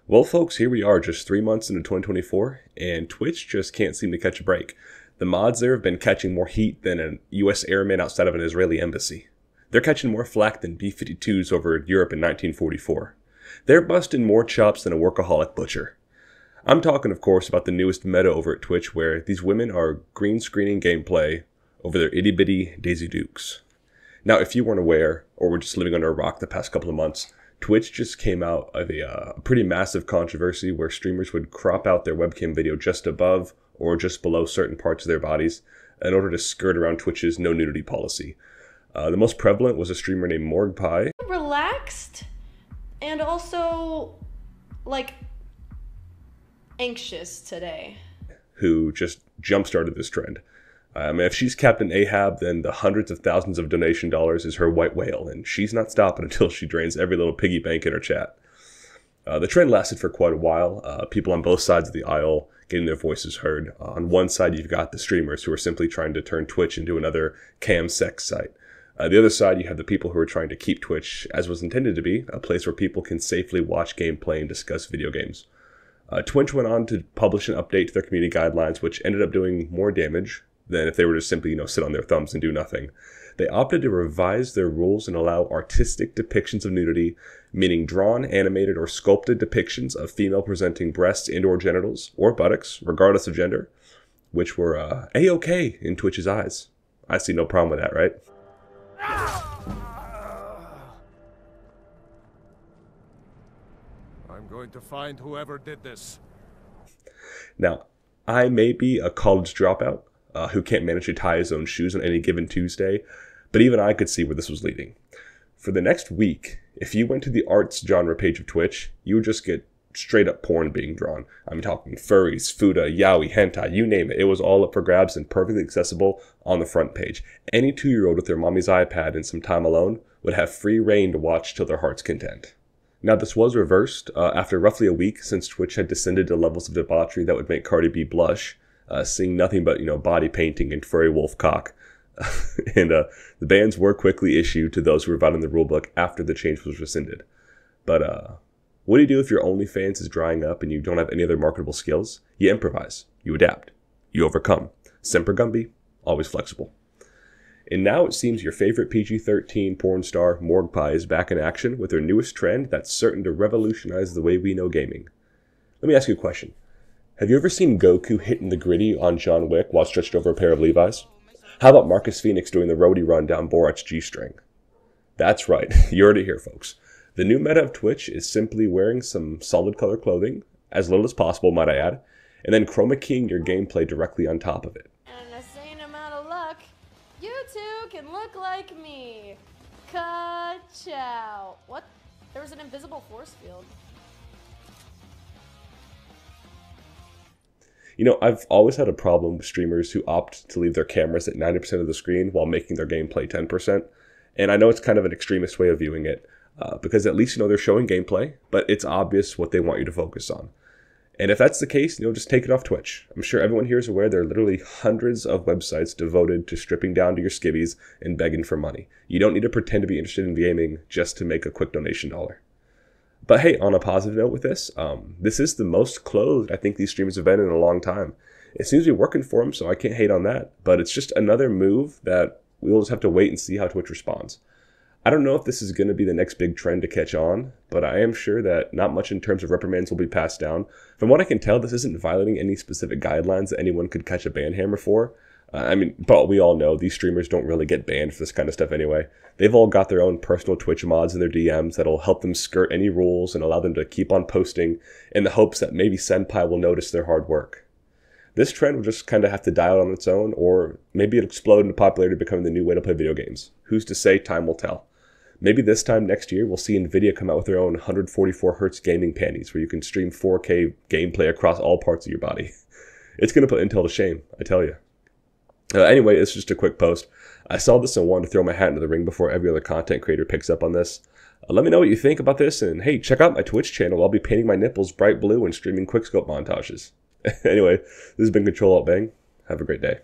Well, folks, here we are just 3 months into 2024, and Twitch just can't seem to catch a break. The mods there have been catching more heat than a US airman outside of an Israeli embassy. They're catching more flack than B-52s over Europe in 1944. They're busting more chops than a workaholic butcher. I'm talking, of course, about the newest meta over at Twitch, where these women are green screening gameplay over their itty-bitty Daisy Dukes. Now, if you weren't aware, or were just living under a rock the past couple of months, Twitch just came out of a pretty massive controversy where streamers would crop out their webcam video just above or just below certain parts of their bodies in order to skirt around Twitch's no nudity policy. The most prevalent was a streamer named Morg Pie. Relaxed and also, like, anxious today. Who just jump-started this trend. If she's Captain Ahab, then the hundreds of thousands of donation dollars is her white whale, and she's not stopping until she drains every little piggy bank in her chat. The trend lasted for quite a while, people on both sides of the aisle getting their voices heard. On one side, you've got the streamers who are simply trying to turn Twitch into another cam sex site. The other side, you have the people who are trying to keep Twitch, as was intended to be, a place where people can safely watch gameplay and discuss video games. Twitch went on to publish an update to their community guidelines, which ended up doing more damage than if they were to simply, sit on their thumbs and do nothing. They opted to revise their rules and allow artistic depictions of nudity, meaning drawn, animated, or sculpted depictions of female-presenting breasts and/or genitals, or buttocks, regardless of gender, which were A-okay in Twitch's eyes. I see no problem with that, right? I'm going to find whoever did this. Now, I may be a college dropout, who can't manage to tie his own shoes on any given Tuesday, but even I could see where this was leading. For the next week, if you went to the arts genre page of Twitch, you would just get straight up porn being drawn. I'm talking furries, futa, yaoi, hentai, you name it. It was all up for grabs and perfectly accessible on the front page. Any 2-year-old with their mommy's iPad and some time alone would have free reign to watch till their heart's content. Now, this was reversed after roughly a week since Twitch had descended to levels of debauchery that would make Cardi B blush. Seeing nothing but, body painting and furry wolf cock. And the bans were quickly issued to those who were violating the rulebook after the change was rescinded. But what do you do if your OnlyFans is drying up and you don't have any other marketable skills? You improvise. You adapt. You overcome. Semper Gumby, always flexible. And now it seems your favorite PG-13 porn star, Morg Pie, is back in action with her newest trend that's certain to revolutionize the way we know gaming. Let me ask you a question. Have you ever seen Goku hitting the gritty on John Wick while stretched over a pair of Levi's? How about Marcus Phoenix doing the roadie run down Borat's G-string? That's right, you heard it here, folks. The new meta of Twitch is simply wearing some solid color clothing, as little as possible, might I add, and then chroma keying your gameplay directly on top of it. And an insane amount of luck, you two can look like me. Ka-chow. What? There was an invisible force field. I've always had a problem with streamers who opt to leave their cameras at 90% of the screen while making their gameplay 10%. And I know it's kind of an extremist way of viewing it, because at least, they're showing gameplay, but it's obvious what they want you to focus on. And if that's the case, just take it off Twitch. I'm sure everyone here is aware there are literally hundreds of websites devoted to stripping down to your skivvies and begging for money. You don't need to pretend to be interested in gaming just to make a quick donation dollar. But hey, on a positive note with this, this is the most clothed I think these streamers have been in a long time. It seems to be working for them, so I can't hate on that. But it's just another move that we'll just have to wait and see how Twitch responds. I don't know if this is going to be the next big trend to catch on, but I am sure that not much in terms of reprimands will be passed down. From what I can tell, this isn't violating any specific guidelines that anyone could catch a ban hammer for. But we all know these streamers don't really get banned for this kind of stuff anyway. They've all got their own personal Twitch mods in their DMs that'll help them skirt any rules and allow them to keep on posting in the hopes that maybe Senpai will notice their hard work. This trend will just kind of have to die out on its own, or maybe it'll explode into popularity, becoming the new way to play video games. Who's to say? Time will tell. Maybe this time next year, we'll see Nvidia come out with their own 144Hz gaming panties where you can stream 4K gameplay across all parts of your body. It's going to put Intel to shame, I tell you. Anyway, it's just a quick post. I saw this and wanted to throw my hat into the ring before every other content creator picks up on this. Let me know what you think about this, and hey, check out my Twitch channel. I'll be painting my nipples bright blue and streaming quickscope montages. Anyway, this has been Ctrl-Alt-Bang. Have a great day.